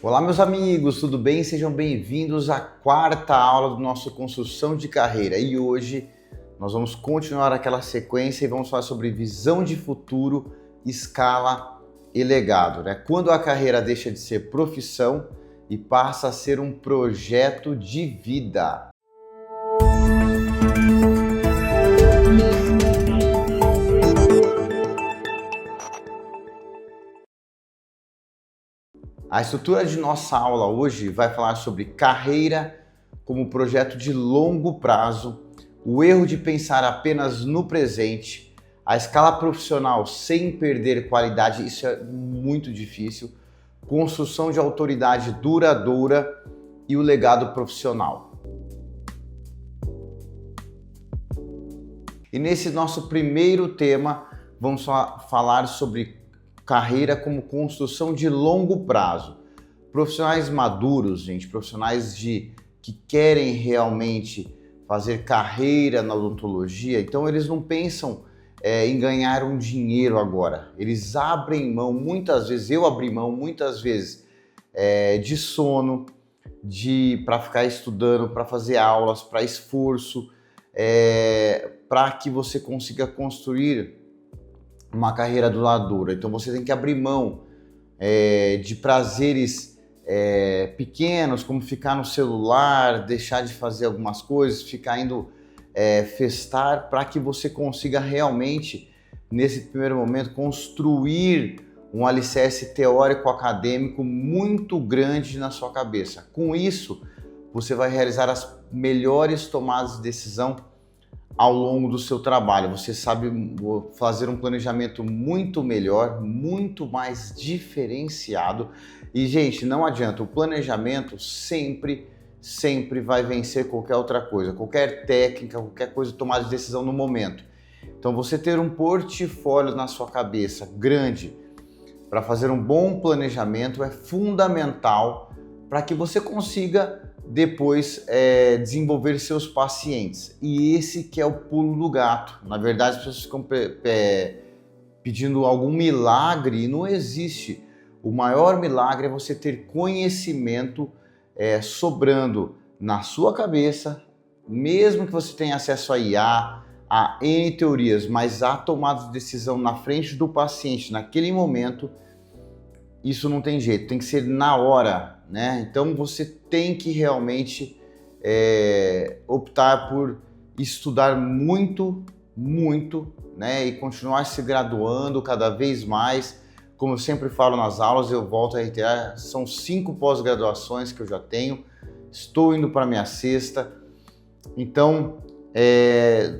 Olá, meus amigos, tudo bem? Sejam bem-vindos à quarta aula do nosso Construção de Carreira. E hoje nós vamos continuar aquela sequência e vamos falar sobre visão de futuro, escala e legado, né? Quando a carreira deixa de ser profissão e passa a ser um projeto de vida. A estrutura de nossa aula hoje vai falar sobre carreira como projeto de longo prazo, o erro de pensar apenas no presente, a escala profissional sem perder qualidade, isso é muito difícil, construção de autoridade duradoura e o legado profissional. E nesse nosso primeiro tema, vamos falar sobre carreira como construção de longo prazo. Profissionais maduros, gente, profissionais que querem realmente fazer carreira na odontologia, então eles não pensam em ganhar um dinheiro agora. Eles abrem mão, muitas vezes, eu abri mão muitas vezes de sono, para ficar estudando, para fazer aulas, para esforço, para que você consiga construir uma carreira duradoura. Então você tem que abrir mão de prazeres pequenos, como ficar no celular, deixar de fazer algumas coisas, ficar indo festar, para que você consiga realmente, nesse primeiro momento, construir um alicerce teórico-acadêmico muito grande na sua cabeça. Com isso, você vai realizar as melhores tomadas de decisão ao longo do seu trabalho. Você sabe fazer um planejamento muito melhor, muito mais diferenciado. E, gente, não adianta, o planejamento sempre vai vencer qualquer outra coisa, qualquer técnica, qualquer coisa de tomada de decisão no momento. Então, você ter um portfólio na sua cabeça grande para fazer um bom planejamento é fundamental para que você consiga depois desenvolver seus pacientes. E esse que é o pulo do gato. Na verdade, as pessoas ficam pedindo algum milagre e não existe. O maior milagre é você ter conhecimento sobrando na sua cabeça, mesmo que você tenha acesso a IA, a N teorias, mas a tomada de decisão na frente do paciente, naquele momento, isso não tem jeito, tem que ser na hora, né? Então você tem que realmente optar por estudar muito, né? E continuar se graduando cada vez mais. Como eu sempre falo nas aulas, eu volto a reiterar, são 5 pós-graduações que eu já tenho, estou indo para a minha 6ª, então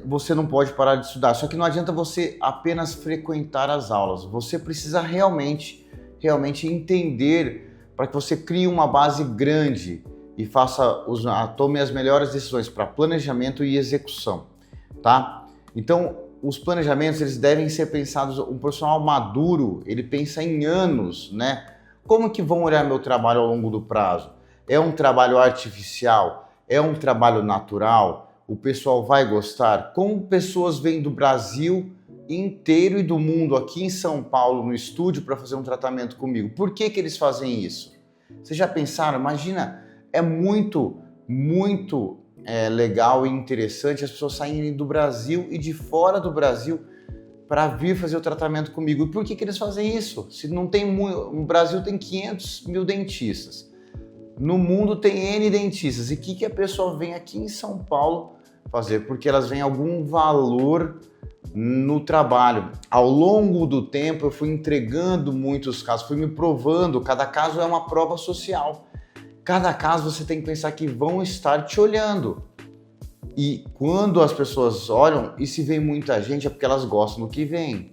você não pode parar de estudar. Só que não adianta você apenas frequentar as aulas, você precisa realmente entender, para que você crie uma base grande e tome as melhores decisões para planejamento e execução, tá? Então, os planejamentos, eles devem ser pensados, um profissional maduro, ele pensa em anos, né? Como que vão olhar meu trabalho ao longo do prazo? É um trabalho artificial? É um trabalho natural? O pessoal vai gostar? Como pessoas vêm do Brasil inteiro e do mundo aqui em São Paulo no estúdio para fazer um tratamento comigo? Por que eles fazem isso? Vocês já pensaram? Imagina, é muito legal e interessante as pessoas saírem do Brasil e de fora do Brasil para vir fazer o tratamento comigo. E por que eles fazem isso? Se não tem no Brasil tem 500 mil dentistas, no mundo tem N dentistas. E o que a pessoa vem aqui em São Paulo fazer? Porque elas veem algum valor no trabalho. Ao longo do tempo eu fui entregando muitos casos, fui me provando, cada caso é uma prova social. Cada caso você tem que pensar que vão estar te olhando. E quando as pessoas olham e se vê muita gente é porque elas gostam do que vem.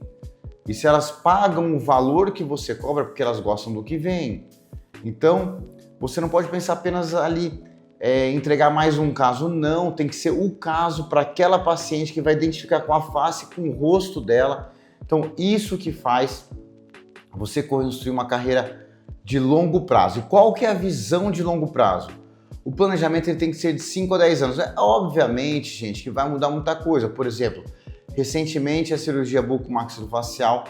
E se elas pagam o valor que você cobra é porque elas gostam do que vem. Então, você não pode pensar apenas ali entregar mais um caso, não, tem que ser o caso para aquela paciente que vai identificar com a face, com o rosto dela. Então, isso que faz você construir uma carreira de longo prazo. E qual que é a visão de longo prazo? O planejamento ele tem que ser de 5 a 10 anos. Obviamente, gente, que vai mudar muita coisa. Por exemplo, recentemente a cirurgia bucomaxilofacial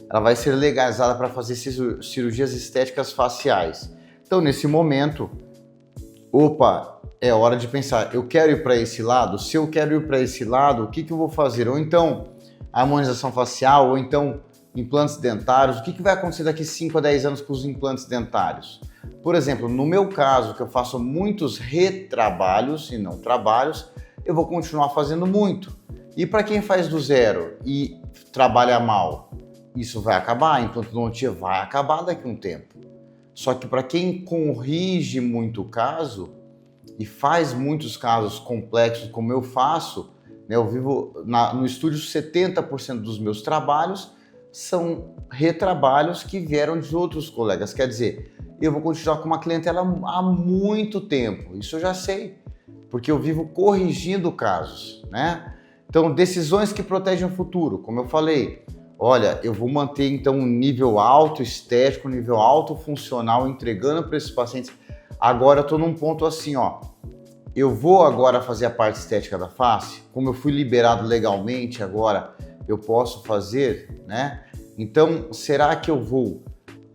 ela vai ser legalizada para fazer cirurgias estéticas faciais. Então, nesse momento, opa, é hora de pensar, eu quero ir para esse lado? Se eu quero ir para esse lado, o que eu vou fazer? Ou então, harmonização facial, ou então implantes dentários. O que vai acontecer daqui 5 a 10 anos com os implantes dentários? Por exemplo, no meu caso, que eu faço muitos retrabalhos e não trabalhos, eu vou continuar fazendo muito. E para quem faz do zero e trabalha mal, isso vai acabar, a implantodontia vai acabar daqui a um tempo. Só que para quem corrige muito o caso e faz muitos casos complexos como eu faço, né, eu vivo no estúdio, 70% dos meus trabalhos são retrabalhos que vieram de outros colegas. Quer dizer, eu vou continuar com uma clientela há muito tempo, isso eu já sei, porque eu vivo corrigindo casos, né? Então, decisões que protegem o futuro, como eu falei, olha, eu vou manter então um nível alto estético, um nível alto funcional, entregando para esses pacientes. Agora eu estou num ponto assim, ó, eu vou agora fazer a parte estética da face, como eu fui liberado legalmente agora, eu posso fazer, né? Então, será que eu vou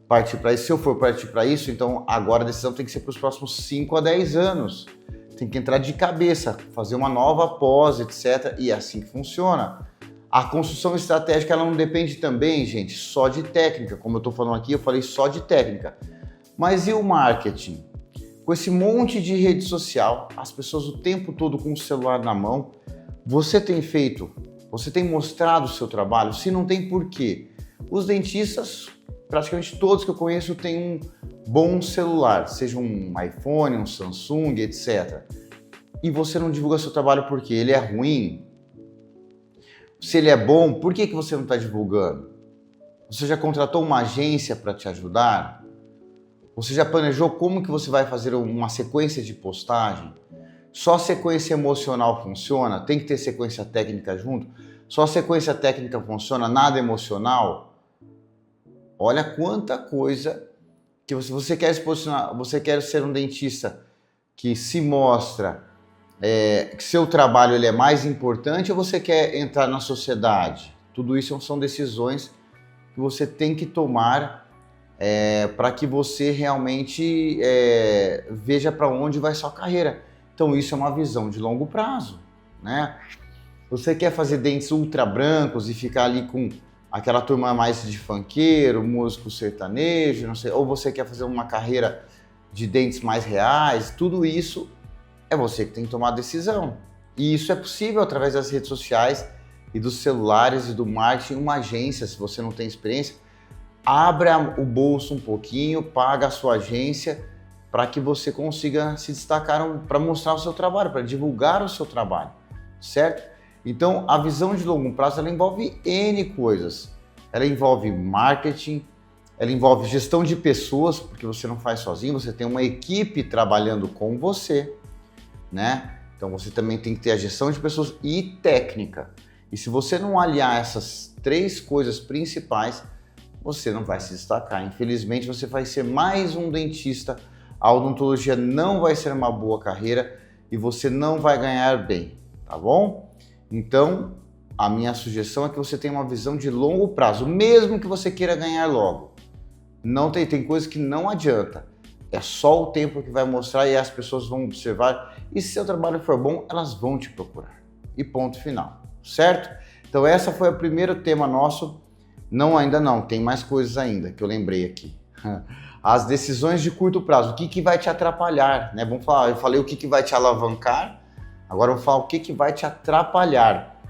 partir para isso? Se eu for partir para isso, então agora a decisão tem que ser para os próximos 5 a 10 anos. Tem que entrar de cabeça, fazer uma nova pós, etc. E é assim que funciona. A construção estratégica, ela não depende também, gente, só de técnica. Como eu estou falando aqui, eu falei só de técnica. Mas e o marketing? Com esse monte de rede social, as pessoas o tempo todo com o celular na mão, você tem mostrado o seu trabalho? Se não tem, por quê? Os dentistas, praticamente todos que eu conheço, têm um bom celular, seja um iPhone, um Samsung, etc. E você não divulga seu trabalho porque ele é ruim? Se ele é bom, por que você não está divulgando? Você já contratou uma agência para te ajudar? Você já planejou como que você vai fazer uma sequência de postagem? Só sequência emocional funciona? Tem que ter sequência técnica junto? Só sequência técnica funciona, nada emocional? Olha quanta coisa que você quer se posicionar, você quer ser um dentista que se mostra que seu trabalho ele é mais importante, ou você quer entrar na sociedade? Tudo isso são decisões que você tem que tomar para que você realmente veja para onde vai sua carreira. Então isso é uma visão de longo prazo, né? Você quer fazer dentes ultra brancos e ficar ali com aquela turma mais de funkeiro, músico sertanejo, não sei, ou você quer fazer uma carreira de dentes mais reais? Tudo isso é você que tem que tomar a decisão. E isso é possível através das redes sociais e dos celulares e do marketing. Uma agência, se você não tem experiência, abra o bolso um pouquinho, paga a sua agência para que você consiga se destacar, para mostrar o seu trabalho, para divulgar o seu trabalho, certo? Então, a visão de longo prazo, ela envolve N coisas. Ela envolve marketing, ela envolve gestão de pessoas, porque você não faz sozinho, você tem uma equipe trabalhando com você, né? Então, você também tem que ter a gestão de pessoas e técnica. E se você não aliar essas 3 coisas principais, você não vai se destacar. Infelizmente, você vai ser mais um dentista. A odontologia não vai ser uma boa carreira e você não vai ganhar bem, tá bom? Então, a minha sugestão é que você tenha uma visão de longo prazo, mesmo que você queira ganhar logo. Não tem coisa que não adianta. É só o tempo que vai mostrar e as pessoas vão observar. E se seu trabalho for bom, elas vão te procurar. E ponto final, certo? Então, esse foi o primeiro tema nosso. Não, ainda não, tem mais coisas ainda que eu lembrei aqui. As decisões de curto prazo, o que vai te atrapalhar, né? Vamos falar, eu falei o que vai te alavancar. Agora eu vou falar o que vai te atrapalhar.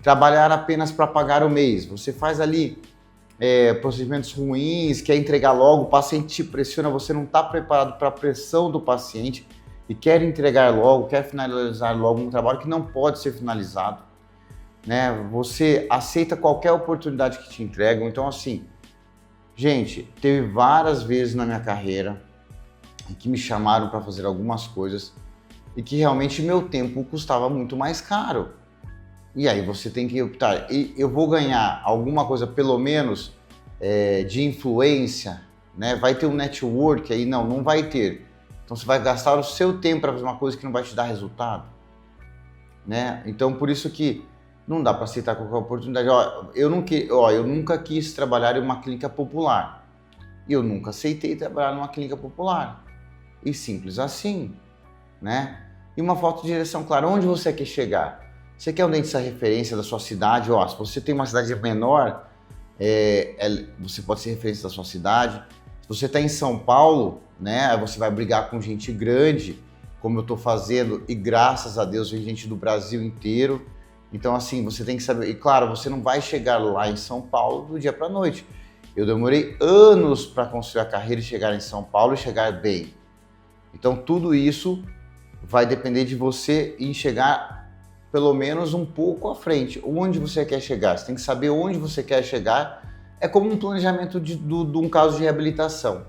Trabalhar apenas para pagar o mês. Você faz ali procedimentos ruins, quer entregar logo, o paciente te pressiona, você não está preparado para a pressão do paciente e quer entregar logo, quer finalizar logo um trabalho que não pode ser finalizado, né? Você aceita qualquer oportunidade que te entregam. Então, assim, gente, teve várias vezes na minha carreira que me chamaram para fazer algumas coisas e que realmente meu tempo custava muito mais caro. E aí você tem que optar. E eu vou ganhar alguma coisa, pelo menos, de influência, né? Vai ter um network aí? Não, não vai ter. Então você vai gastar o seu tempo para fazer uma coisa que não vai te dar resultado, né? Então por isso que não dá para aceitar qualquer oportunidade. Eu nunca quis trabalhar em uma clínica popular. E eu nunca aceitei trabalhar numa clínica popular. e simples assim, né? E uma falta de direção clara. Onde você quer chegar? Você quer um dentista referência da sua cidade? Ó, se você tem uma cidade menor, você pode ser referência da sua cidade. Se você está em São Paulo, né, você vai brigar com gente grande, como eu estou fazendo, e graças a Deus vem gente do Brasil inteiro. Então, assim, você tem que saber. E claro, você não vai chegar lá em São Paulo do dia para a noite. Eu demorei anos para construir a carreira e chegar em São Paulo e chegar bem. Então, tudo isso vai depender de você em chegar pelo menos um pouco à frente. Onde você quer chegar? Você tem que saber onde você quer chegar. É como um planejamento de um caso de reabilitação.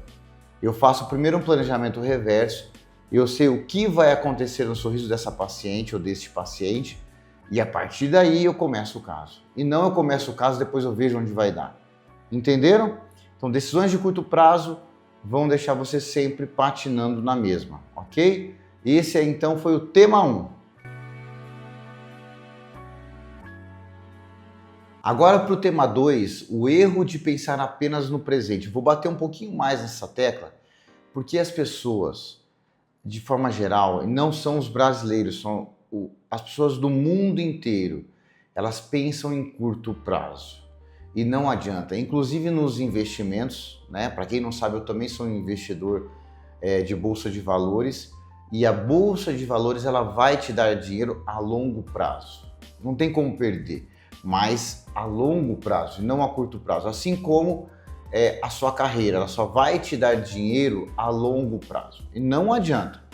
Eu faço primeiro um planejamento reverso, eu sei o que vai acontecer no sorriso dessa paciente ou deste paciente, e a partir daí eu começo o caso. E não eu começo o caso, depois eu vejo onde vai dar. Entenderam? Então, decisões de curto prazo vão deixar você sempre patinando na mesma, ok? Esse então foi o tema 1. Agora para o tema 2, o erro de pensar apenas no presente. Vou bater um pouquinho mais nessa tecla, porque as pessoas, de forma geral, e não são os brasileiros, são as pessoas do mundo inteiro, elas pensam em curto prazo. E não adianta. Inclusive nos investimentos, né? Para quem não sabe, eu também sou um investidor de bolsa de valores, e a bolsa de valores ela vai te dar dinheiro a longo prazo. Não tem como perder, mas a longo prazo e não a curto prazo. Assim como a sua carreira, ela só vai te dar dinheiro a longo prazo. E não adianta.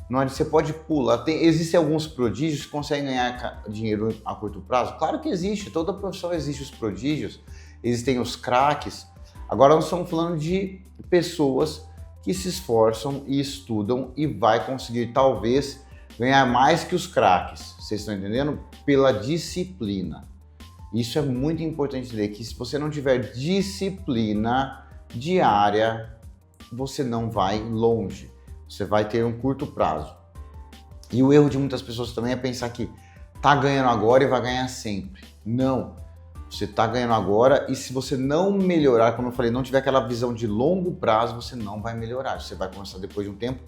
Não adianta, você pode pular. Existem alguns prodígios que conseguem ganhar dinheiro a curto prazo? Claro que existe, toda profissão existe os prodígios, existem os craques. Agora nós estamos falando de pessoas que se esforçam e estudam e vai conseguir talvez ganhar mais que os craques. Vocês estão entendendo? Pela disciplina. Isso é muito importante entender, que se você não tiver disciplina diária, você não vai longe. Você vai ter um curto prazo. E o erro de muitas pessoas também é pensar que tá ganhando agora e vai ganhar sempre. Não. Você tá ganhando agora e se você não melhorar, como eu falei, não tiver aquela visão de longo prazo, você não vai melhorar. Você vai começar depois de um tempo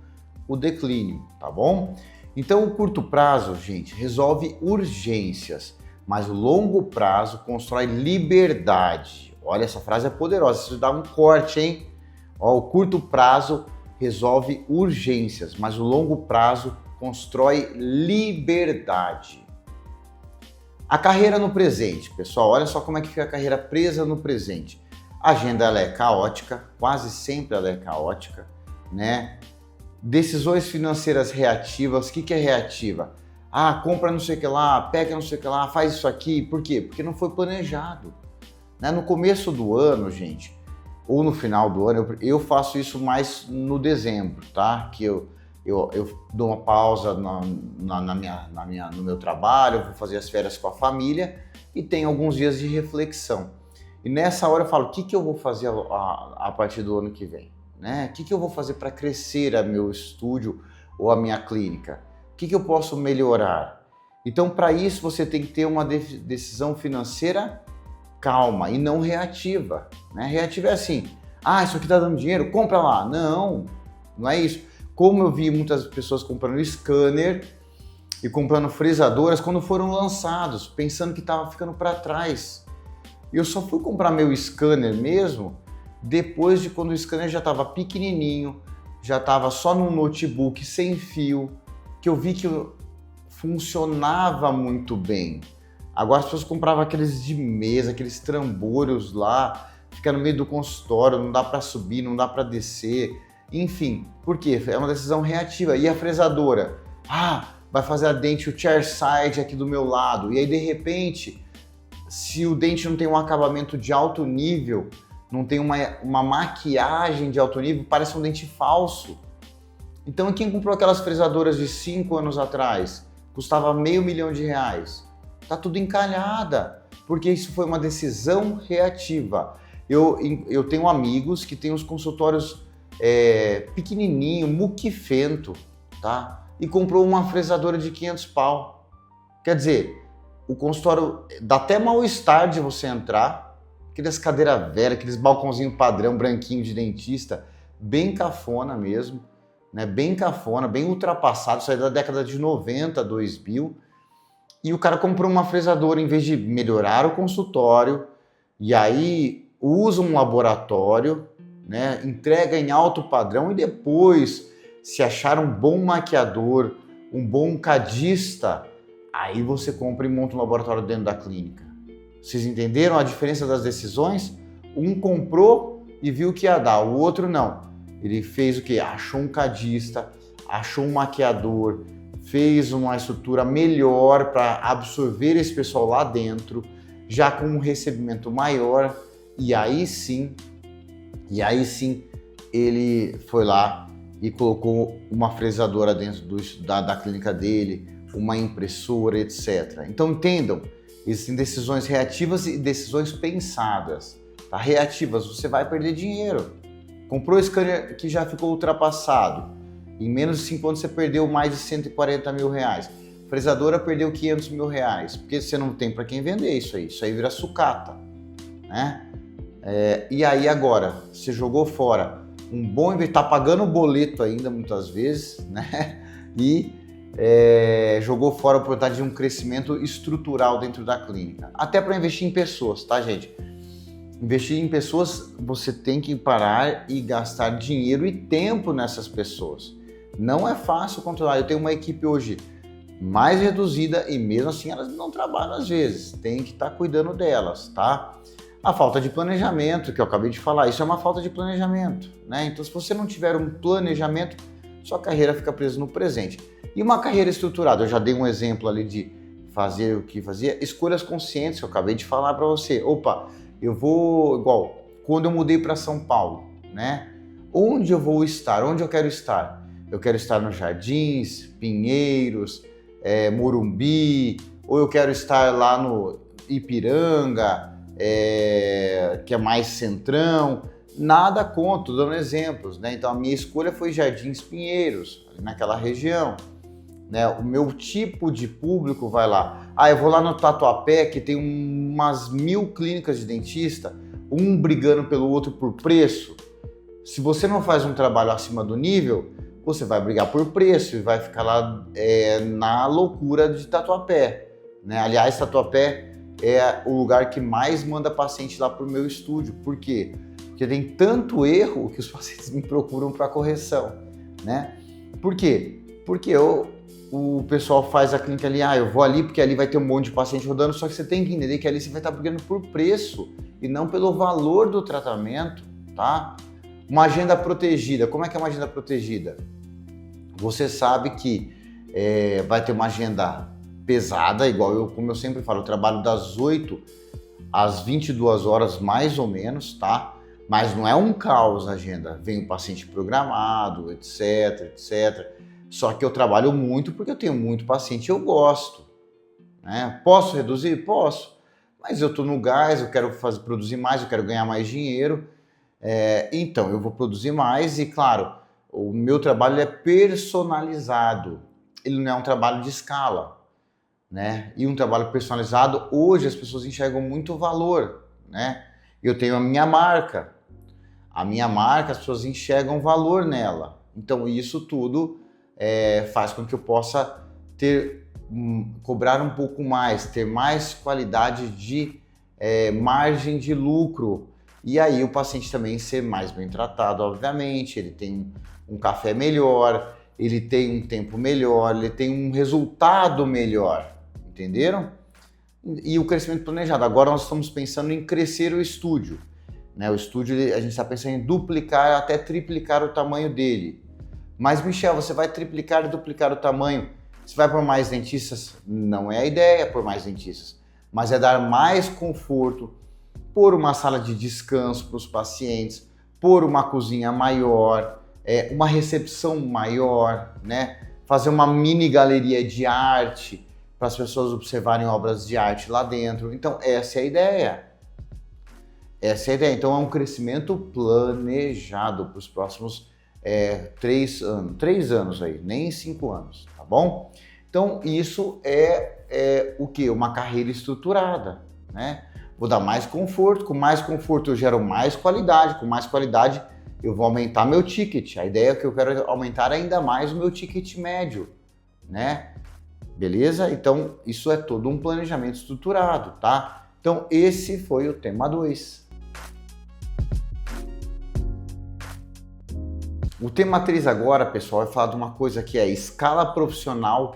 o declínio, tá bom? Então o curto prazo, gente, resolve urgências, mas o longo prazo constrói liberdade. Olha, essa frase é poderosa, isso dá um corte, hein? Ó, o curto prazo resolve urgências, mas o longo prazo constrói liberdade. A carreira no presente, pessoal, olha só como é que fica a carreira presa no presente. A agenda ela é caótica, quase sempre ela é caótica, né? Decisões financeiras reativas, o que é reativa? Ah, compra não sei o que lá, pega não sei o que lá, faz isso aqui, por quê? Porque não foi planejado. Né? No começo do ano, gente, ou no final do ano, eu faço isso mais no dezembro, tá? Que eu dou uma pausa no meu trabalho, vou fazer as férias com a família e tenho alguns dias de reflexão. E nessa hora eu falo, o que eu vou fazer a partir do ano que vem? Né? O que eu vou fazer para crescer o meu estúdio ou a minha clínica? O que eu posso melhorar? Então, para isso, você tem que ter uma decisão financeira calma e não reativa. Né? Reativa é assim, isso aqui está dando dinheiro, compra lá. Não, não é isso. Como eu vi muitas pessoas comprando scanner e comprando fresadoras quando foram lançados, pensando que estava ficando para trás. E eu só fui comprar meu scanner mesmo depois de quando o scanner já estava pequenininho, já estava só num notebook sem fio, que eu vi que funcionava muito bem. Agora as pessoas compravam aqueles de mesa, aqueles trambolhos lá, fica no meio do consultório, não dá para subir, não dá para descer, enfim. Por quê? É uma decisão reativa. E a fresadora? Vai fazer a dente, o chairside aqui do meu lado. E aí, de repente, se o dente não tem um acabamento de alto nível, não tem uma maquiagem de alto nível, parece um dente falso. Então, quem comprou aquelas fresadoras de 5 anos atrás, custava R$500.000, tá tudo encalhada, porque isso foi uma decisão reativa. Eu tenho amigos que têm os consultórios pequenininho, muquifento, tá? E comprou uma fresadora de 500 pau. Quer dizer, o consultório dá até mal-estar de você entrar, aquelas cadeiras velhas, aqueles balcãozinho padrão branquinho de dentista, bem cafona mesmo, né? Bem cafona, bem ultrapassado, saiu da década de 90, 2000. E o cara comprou uma fresadora em vez de melhorar o consultório, e aí usa um laboratório, né? Entrega em alto padrão e depois, se achar um bom maquiador, um bom cadista, aí você compra e monta um laboratório dentro da clínica. Vocês entenderam a diferença das decisões? Um comprou e viu que ia dar, o outro não. Ele fez o quê? Achou um cadista, achou um maquiador, fez uma estrutura melhor para absorver esse pessoal lá dentro, já com um recebimento maior, e aí sim ele foi lá e colocou uma fresadora dentro da clínica dele, uma impressora, etc. Então entendam, existem decisões reativas e decisões pensadas. Tá? Reativas, você vai perder dinheiro. Comprou o scanner que já ficou ultrapassado. Em menos de 5 anos você perdeu mais de 140 mil reais. Fresadora perdeu 500 mil reais. Porque você não tem para quem vender isso aí. Isso aí vira sucata. Né? E aí agora, você jogou fora um bom investimento, tá pagando o boleto ainda muitas vezes, né? E jogou fora a oportunidade de um crescimento estrutural dentro da clínica. Até para investir em pessoas, tá, gente? Investir em pessoas, você tem que parar e gastar dinheiro e tempo nessas pessoas. Não é fácil controlar. Eu tenho uma equipe hoje mais reduzida e mesmo assim elas não trabalham às vezes. Tem que estar cuidando delas, tá? A falta de planejamento, que eu acabei de falar, isso é uma falta de planejamento, né? Então, se você não tiver um planejamento, sua carreira fica presa no presente. E uma carreira estruturada, eu já dei um exemplo ali de fazer o que fazia, escolhas conscientes, que eu acabei de falar para você. Opa, eu vou, igual, quando eu mudei para São Paulo, né? Onde eu vou estar? Onde eu quero estar? Eu quero estar nos Jardins, Pinheiros, Morumbi, ou eu quero estar lá no Ipiranga, que é mais centrão. Nada contra, tô dando exemplos, né? Então a minha escolha foi Jardins Pinheiros, naquela região. Né? O meu tipo de público vai lá. Eu vou lá no Tatuapé, que tem umas 1000 clínicas de dentista, um brigando pelo outro por preço. Se você não faz um trabalho acima do nível, você vai brigar por preço e vai ficar lá na loucura de Tatuapé. Né? Aliás, Tatuapé é o lugar que mais manda paciente lá para o meu estúdio. Por quê? Porque tem tanto erro que os pacientes me procuram para correção. Né? Por quê? Porque o pessoal faz a clínica ali, eu vou ali porque ali vai ter um monte de paciente rodando, só que você tem que entender que ali você vai estar brigando por preço e não pelo valor do tratamento, tá? Uma agenda protegida, como é que é uma agenda protegida? Você sabe que vai ter uma agenda pesada, igual como eu sempre falo, eu trabalho das 8 às 22 horas mais ou menos, tá? Mas não é um caos a agenda, vem o paciente programado, etc, etc. Só que eu trabalho muito porque eu tenho muito paciente e eu gosto. Né? Posso reduzir? Posso. Mas eu estou no gás, eu quero produzir mais, eu quero ganhar mais dinheiro. Então, eu vou produzir mais e, claro, o meu trabalho é personalizado. Ele não é um trabalho de escala. Né? E um trabalho personalizado, hoje as pessoas enxergam muito valor. Né? Eu tenho a minha marca. A minha marca, as pessoas enxergam valor nela. Então, isso tudo faz com que eu possa cobrar um pouco mais, ter mais qualidade de margem de lucro. E aí o paciente também ser mais bem tratado, obviamente, ele tem um café melhor, ele tem um tempo melhor, ele tem um resultado melhor, entenderam? E o crescimento planejado. Agora nós estamos pensando em crescer o estúdio. Né? O estúdio, a gente está pensando em duplicar, até triplicar o tamanho dele. Mas, Michel, você vai triplicar e duplicar o tamanho. Você vai por mais dentistas? Não é a ideia por mais dentistas, mas é dar mais conforto, pôr uma sala de descanso para os pacientes, pôr uma cozinha maior, uma recepção maior, né? Fazer uma mini galeria de arte para as pessoas observarem obras de arte lá dentro. Então, essa é a ideia. Essa é a ideia. Então, é um crescimento planejado para os próximos 3 anos. 3 anos aí, nem 5 anos, tá bom? Então, isso é o quê? Uma carreira estruturada, né? Vou dar mais conforto, com mais conforto eu gero mais qualidade, com mais qualidade eu vou aumentar meu ticket. A ideia é que eu quero aumentar ainda mais o meu ticket médio, né? Beleza? Então, isso é todo um planejamento estruturado, tá? Então, esse foi o tema 2. O tema 3 agora, pessoal, vai falar de uma coisa que é escala profissional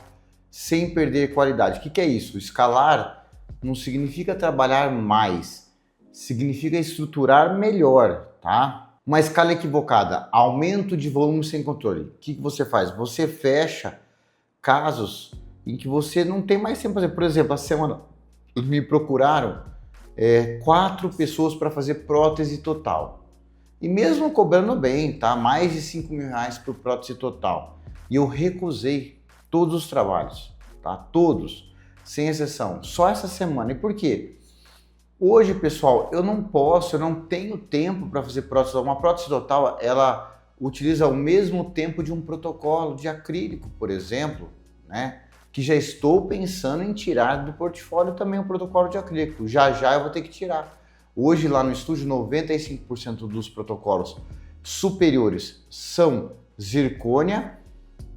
sem perder qualidade. O que é isso? Escalar não significa trabalhar mais, significa estruturar melhor, tá? Uma escala equivocada, aumento de volume sem controle. O que você faz? Você fecha casos em que você não tem mais tempo para fazer. Por exemplo, a semana me procuraram 4 pessoas para fazer prótese total. E mesmo cobrando bem, tá? Mais de R$5.000 por prótese total. E eu recusei todos os trabalhos, tá? Todos, sem exceção. Só essa semana. E por quê? Hoje, pessoal, eu não tenho tempo para fazer prótese total. Uma prótese total, ela utiliza o mesmo tempo de um protocolo de acrílico, por exemplo, né? Que já estou pensando em tirar do portfólio também o protocolo de acrílico. Já eu vou ter que tirar. Hoje lá no estúdio, 95% dos protocolos superiores são zircônia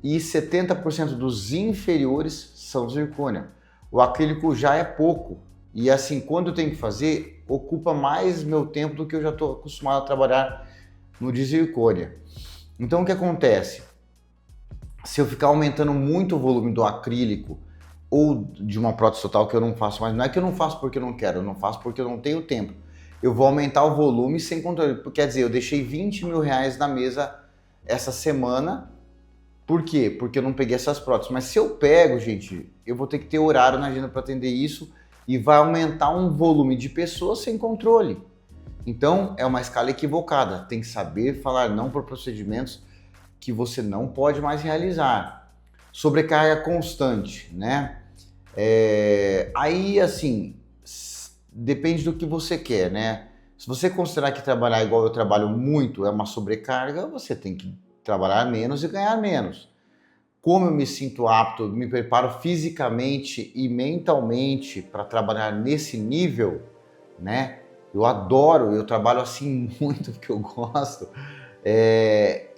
e 70% dos inferiores são zircônia. O acrílico já é pouco e assim, quando eu tenho que fazer, ocupa mais meu tempo do que eu já estou acostumado a trabalhar no de zircônia. Então o que acontece? Se eu ficar aumentando muito o volume do acrílico ou de uma prótese total que eu não faço mais, não é que eu não faço porque eu não quero, eu não faço porque eu não tenho tempo. Eu vou aumentar o volume sem controle. Quer dizer, eu deixei R$20.000 na mesa essa semana. Por quê? Porque eu não peguei essas próteses. Mas se eu pego, gente, eu vou ter que ter horário na agenda para atender isso e vai aumentar um volume de pessoas sem controle. Então, é uma escala equivocada. Tem que saber falar não por procedimentos que você não pode mais realizar. Sobrecarga constante, né? Aí, assim, depende do que você quer, né? Se você considerar que trabalhar igual eu trabalho muito é uma sobrecarga, você tem que trabalhar menos e ganhar menos. Como eu me sinto apto, me preparo fisicamente e mentalmente para trabalhar nesse nível, né? Eu adoro, eu trabalho assim muito porque eu gosto.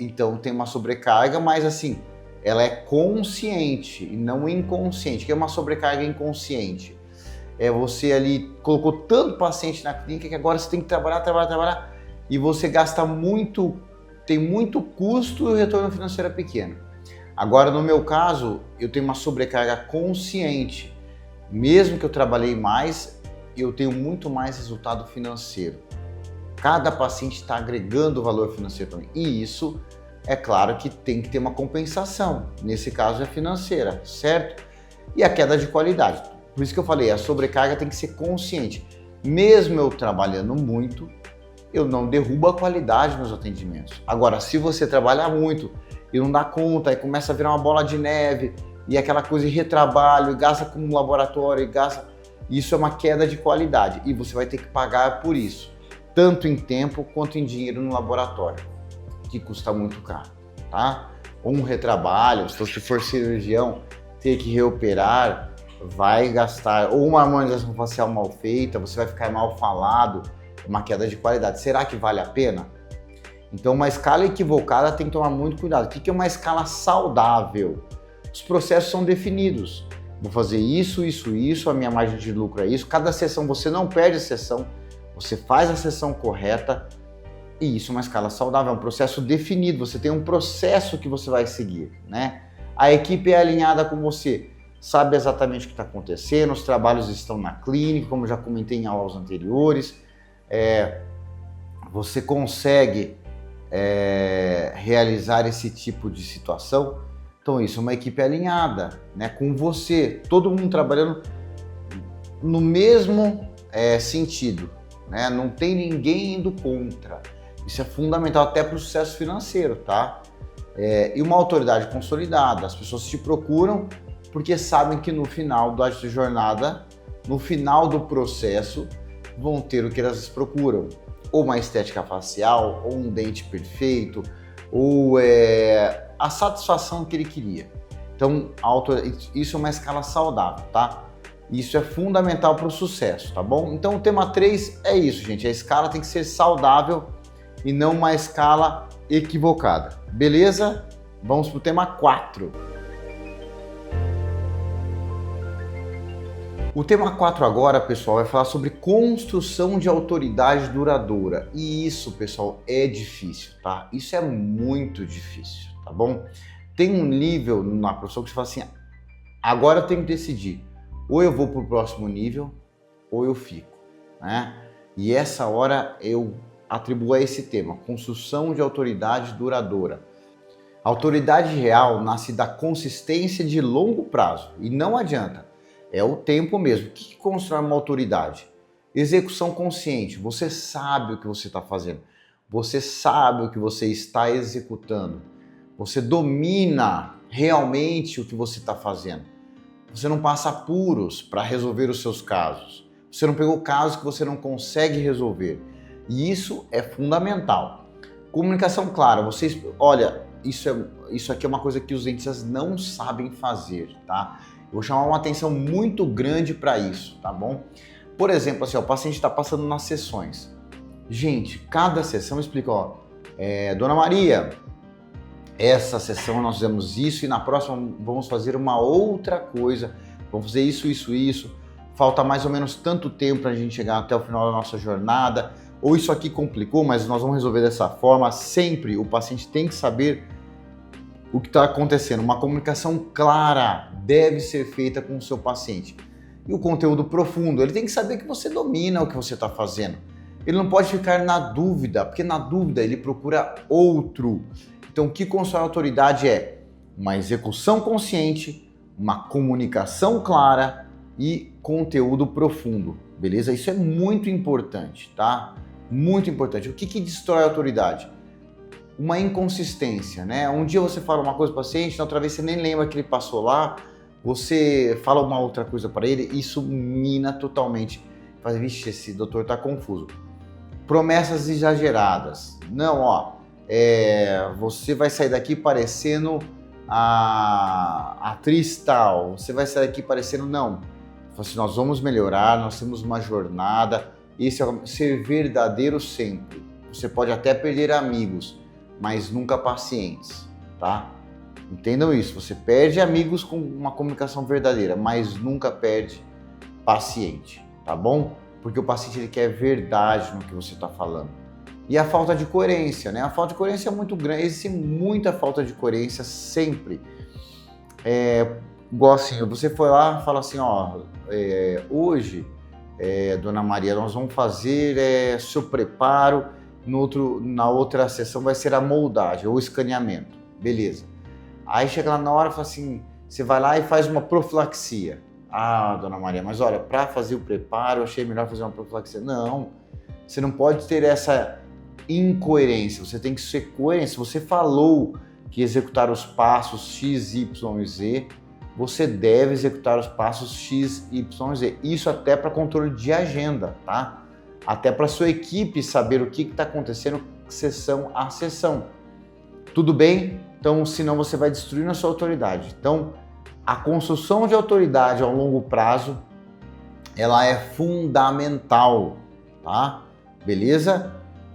Então tem uma sobrecarga, mas assim, ela é consciente e não inconsciente. O que é uma sobrecarga inconsciente? Você ali colocou tanto paciente na clínica que agora você tem que trabalhar e você gasta muito, tem muito custo e o retorno financeiro é pequeno. Agora, no meu caso, eu tenho uma sobrecarga consciente. Mesmo que eu trabalhei mais, eu tenho muito mais resultado financeiro. Cada paciente está agregando valor financeiro para mim. E isso, é claro que tem que ter uma compensação. Nesse caso é financeira, certo? E a queda de qualidade. Por isso que eu falei, a sobrecarga tem que ser consciente. Mesmo eu trabalhando muito, eu não derrubo a qualidade nos atendimentos. Agora, se você trabalhar muito e não dá conta, aí começa a virar uma bola de neve, e aquela coisa de retrabalho, e gasta com um laboratório, e gasta... Isso é uma queda de qualidade, e você vai ter que pagar por isso, tanto em tempo quanto em dinheiro no laboratório, que custa muito caro, tá? Ou um retrabalho, se você for cirurgião, ter que reoperar, vai gastar, ou uma harmonização facial mal feita, você vai ficar mal falado, uma queda de qualidade. Será que vale a pena? Então, uma escala equivocada tem que tomar muito cuidado. O que é uma escala saudável? Os processos são definidos. Vou fazer isso, a minha margem de lucro é isso. Cada sessão, você não perde a sessão, você faz a sessão correta e isso é uma escala saudável, é um processo definido. Você tem um processo que você vai seguir, né? A equipe é alinhada com você, sabe exatamente o que está acontecendo, os trabalhos estão na clínica, como eu já comentei em aulas anteriores. Você consegue realizar esse tipo de situação. Então isso é uma equipe alinhada, né, com você, todo mundo trabalhando no mesmo sentido, né? Não tem ninguém indo contra. Isso é fundamental até para o sucesso financeiro, tá? E uma autoridade consolidada, as pessoas te procuram porque sabem que no final da jornada, no final do processo, vão ter o que elas procuram. Ou uma estética facial, ou um dente perfeito, ou a satisfação que ele queria. Então, isso é uma escala saudável, tá? Isso é fundamental para o sucesso, tá bom? Então, o tema 3 é isso, gente. A escala tem que ser saudável e não uma escala equivocada. Beleza? Vamos para o tema 4. O tema 4 agora, pessoal, vai falar sobre construção de autoridade duradoura. E isso, pessoal, é difícil, tá? Isso é muito difícil, tá bom? Tem um nível na profissão que você fala assim, agora eu tenho que decidir, ou eu vou para o próximo nível, ou eu fico, né? E essa hora eu atribuo a esse tema, construção de autoridade duradoura. A autoridade real nasce da consistência de longo prazo, e não adianta. É o tempo mesmo. O que constrói uma autoridade? Execução consciente. Você sabe o que você está fazendo. Você sabe o que você está executando. Você domina realmente o que você está fazendo. Você não passa apuros para resolver os seus casos. Você não pegou casos que você não consegue resolver. E isso é fundamental. Comunicação clara. Vocês, olha, isso aqui é uma coisa que os dentistas não sabem fazer, tá? Eu vou chamar uma atenção muito grande para isso, tá bom? Por exemplo, assim, ó, o paciente está passando nas sessões. Gente, cada sessão explica, ó, Dona Maria, essa sessão nós fizemos isso e na próxima vamos fazer uma outra coisa, vamos fazer isso. Falta mais ou menos tanto tempo para a gente chegar até o final da nossa jornada, ou isso aqui complicou, mas nós vamos resolver dessa forma. Sempre o paciente tem que saber o que está acontecendo. Uma comunicação clara deve ser feita com o seu paciente. E o conteúdo profundo, ele tem que saber que você domina o que você está fazendo. Ele não pode ficar na dúvida, porque na dúvida ele procura outro. Então o que constrói a autoridade é uma execução consciente, uma comunicação clara e conteúdo profundo, beleza? Isso é muito importante, tá? Muito importante. O que destrói a autoridade? Uma inconsistência, né? Um dia você fala uma coisa para o paciente, na outra vez você nem lembra que ele passou lá, você fala uma outra coisa para ele, isso mina totalmente. Faz, vixe, esse doutor tá confuso. Promessas exageradas. Não, ó, você vai sair daqui parecendo a atriz tal, você vai sair daqui parecendo, não. Assim, nós vamos melhorar, nós temos uma jornada, esse é ser verdadeiro sempre. Você pode até perder amigos, mas nunca pacientes, tá? Entendam isso, você perde amigos com uma comunicação verdadeira, mas nunca perde paciente, tá bom? Porque o paciente ele quer verdade no que você está falando. E a falta de coerência, né? A falta de coerência é muito grande, existe muita falta de coerência sempre. Igual assim, você foi lá e fala assim, ó, hoje, Dona Maria, nós vamos fazer seu preparo, na outra sessão vai ser a moldagem ou escaneamento, beleza. Aí chega lá na hora e fala assim, você vai lá e faz uma profilaxia. Ah, Dona Maria, mas olha, para fazer o preparo eu achei melhor fazer uma profilaxia. Não, você não pode ter essa incoerência, você tem que ser coerente. Se você falou que executar os passos X, Y e Z, você deve executar os passos X, Y e Z. Isso até para controle de agenda, tá? Até para sua equipe saber o que está acontecendo sessão a sessão. Tudo bem? Então, senão você vai destruir a sua autoridade. Então, a construção de autoridade ao longo prazo, ela é fundamental, tá? Beleza?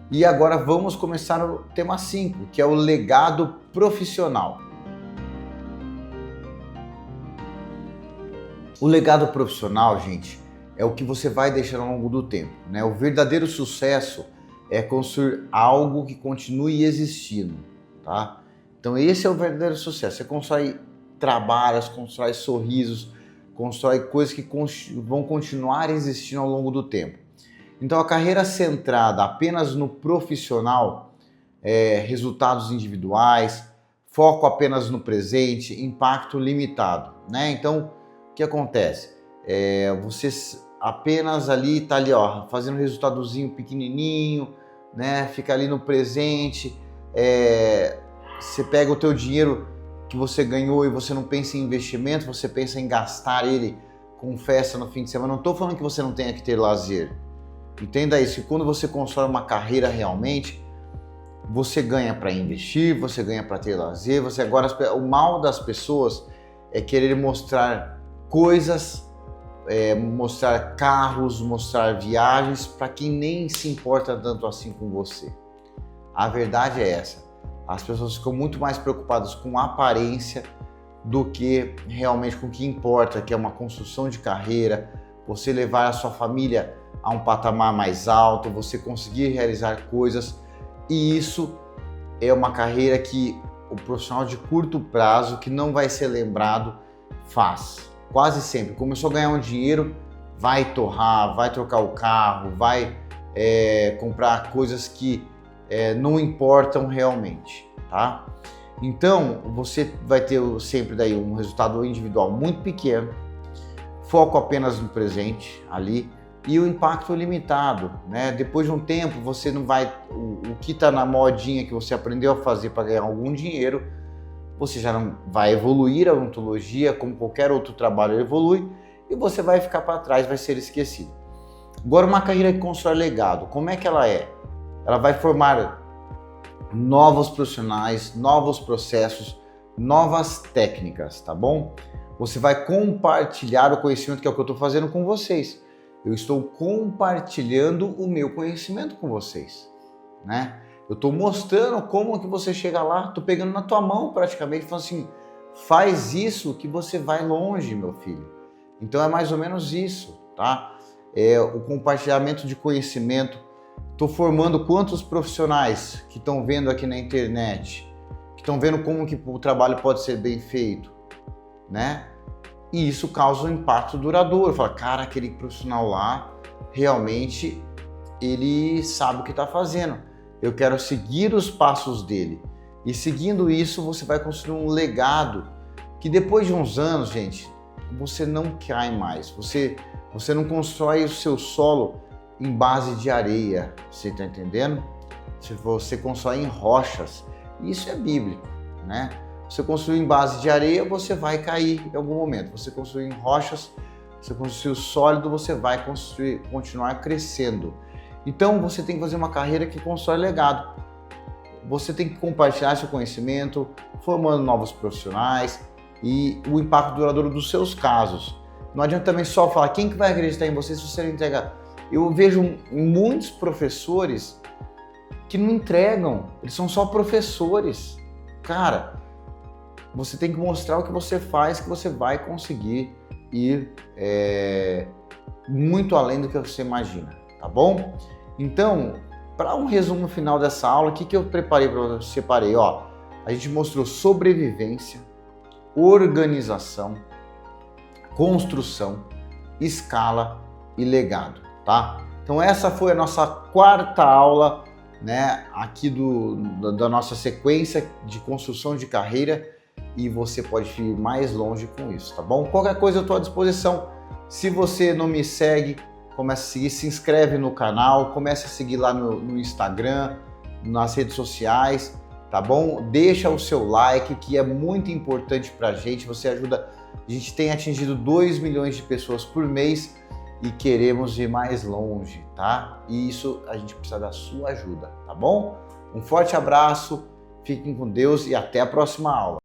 E agora vamos começar o tema 5, que é o legado profissional. O legado profissional, gente, é o que você vai deixar ao longo do tempo, né? O verdadeiro sucesso é construir algo que continue existindo, tá? Então esse é o verdadeiro sucesso. Você constrói trabalhos, constrói sorrisos, constrói coisas que vão continuar existindo ao longo do tempo. Então a carreira centrada apenas no profissional, resultados individuais, foco apenas no presente, impacto limitado, né? Então o que acontece? Você apenas ali tá ali, ó, fazendo um resultadozinho pequenininho, né? Fica ali no presente. Você pega o teu dinheiro que você ganhou e você não pensa em investimento, você pensa em gastar ele com festa no fim de semana. Não estou falando que você não tenha que ter lazer. Entenda isso, que quando você constrói uma carreira realmente, você ganha para investir, você ganha para ter lazer. O mal das pessoas é querer mostrar coisas, mostrar carros, mostrar viagens para quem nem se importa tanto assim com você. A verdade é essa. As pessoas ficam muito mais preocupadas com a aparência do que realmente com o que importa, que é uma construção de carreira, você levar a sua família a um patamar mais alto, você conseguir realizar coisas, e isso é uma carreira que o profissional de curto prazo, que não vai ser lembrado, faz. Quase sempre. Começou a ganhar um dinheiro, vai torrar, vai trocar o carro, vai comprar coisas que não importam realmente, tá? Então, você vai ter sempre daí um resultado individual muito pequeno, foco apenas no presente ali e o impacto limitado, né? Depois de um tempo, você não vai... O que está na modinha que você aprendeu a fazer para ganhar algum dinheiro, você já não vai evoluir a odontologia, como qualquer outro trabalho evolui, e você vai ficar para trás, vai ser esquecido. Agora, uma carreira que constrói legado, como é que ela é? Ela vai formar novos profissionais, novos processos, novas técnicas, tá bom? Você vai compartilhar o conhecimento, que é o que eu estou fazendo com vocês. Eu estou compartilhando o meu conhecimento com vocês, né? Eu estou mostrando como que você chega lá, estou pegando na tua mão praticamente, falando assim, faz isso que você vai longe, meu filho. Então é mais ou menos isso, tá? É o compartilhamento de conhecimento. Estou formando quantos profissionais que estão vendo aqui na internet, que estão vendo como que o trabalho pode ser bem feito, né? E isso causa um impacto duradouro. Fala, cara, aquele profissional lá, realmente, ele sabe o que está fazendo. Eu quero seguir os passos dele. E seguindo isso, você vai construir um legado que depois de uns anos, gente, você não cai mais. Você não constrói o seu solo em base de areia, você está entendendo? Você constrói em rochas. Isso é bíblico, né? Você construir em base de areia, você vai cair em algum momento. Você construir em rochas, você construir sólido, você vai continuar crescendo. Então você tem que fazer uma carreira que constrói legado. Você tem que compartilhar seu conhecimento, formando novos profissionais e o impacto duradouro dos seus casos. Não adianta também só falar quem que vai acreditar em você se você não entregar. Eu vejo muitos professores que não entregam, eles são só professores. Cara, você tem que mostrar o que você faz, que você vai conseguir ir muito além do que você imagina, tá bom? Então, para um resumo final dessa aula, o que eu preparei para você? Separei, ó, a gente mostrou sobrevivência, organização, construção, escala e legado, tá? Então essa foi a nossa quarta aula, né, aqui da nossa sequência de construção de carreira, e você pode ir mais longe com isso, tá bom? Qualquer coisa eu estou à disposição. Se você não me segue, comece a seguir, se inscreve no canal, comece a seguir lá no Instagram, nas redes sociais, tá bom? Deixa o seu like, que é muito importante pra gente, você ajuda. A gente tem atingido 2 milhões de pessoas por mês e queremos ir mais longe, tá? E isso a gente precisa da sua ajuda, tá bom? Um forte abraço, fiquem com Deus e até a próxima aula.